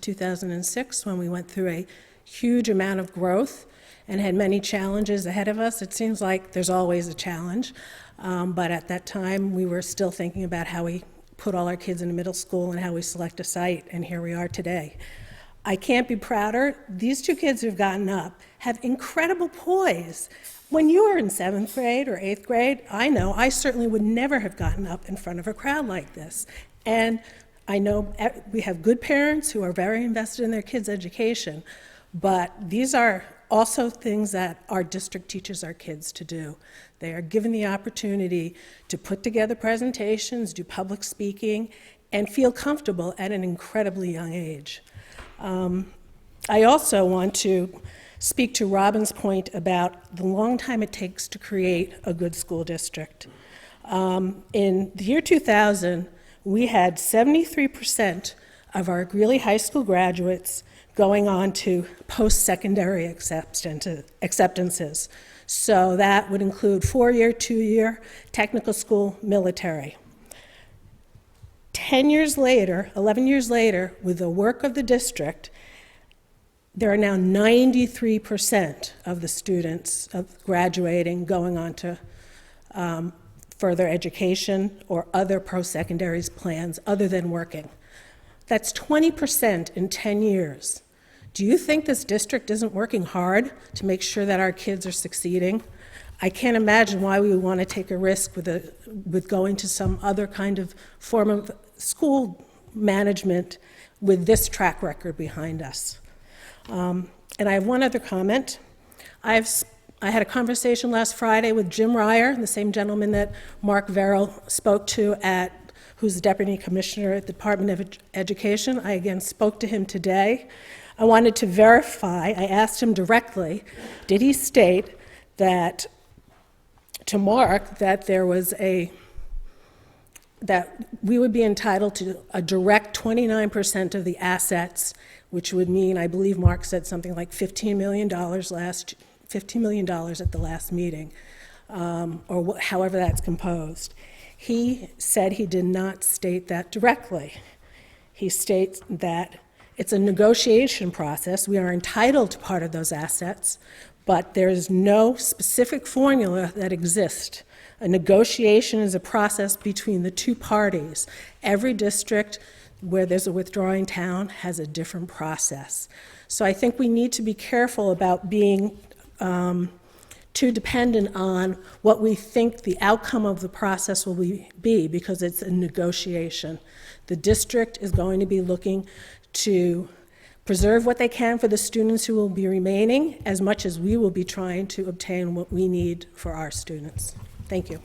2006 when we went through a huge amount of growth and had many challenges ahead of us. It seems like there's always a challenge, but at that time we were still thinking about how we put all our kids in middle school and how we select a site, and here we are today. I can't be prouder. These two kids who've gotten up have incredible poise. When you were in 7th grade or 8th grade, I know I certainly would never have gotten up in front of a crowd like this. And I know we have good parents who are very invested in their kids' education, but these are also things that our district teaches our kids to do. They are given the opportunity to put together presentations, do public speaking, and feel comfortable at an incredibly young age. I also want to speak to Robin's point about the long time it takes to create a good school district. In the year 2000, we had 73% of our Greeley High School graduates going on to post-secondary acceptances. So that would include 4-year, 2-year, technical school, military. 11 years later, with the work of the district, there are now 93% of the students graduating going on to further education or other post-secondary plans other than working. That's 20% in 10 years. Do you think this district isn't working hard to make sure that our kids are succeeding? I can't imagine why we would want to take a risk with going to some other kind of form of school management with this track record behind us. And I have one other comment. I had a conversation last Friday with Jim Ryer, the same gentleman that Mark Verrill spoke to who's the Deputy Commissioner at the Department of Education. I again spoke to him today. I wanted to verify, I asked him directly, did he state that, to Mark, that that we would be entitled to a direct 29% of the assets, which would mean, I believe Mark said something like $15 million at the last meeting, or however that's composed. He said he did not state that directly. He states that it's a negotiation process. We are entitled to part of those assets, but there is no specific formula that exists. A negotiation is a process between the two parties. Every district where there's a withdrawing town has a different process. So I think we need to be careful about being too dependent on what we think the outcome of the process will be, because it's a negotiation. The district is going to be looking to preserve what they can for the students who will be remaining, as much as we will be trying to obtain what we need for our students. Thank you.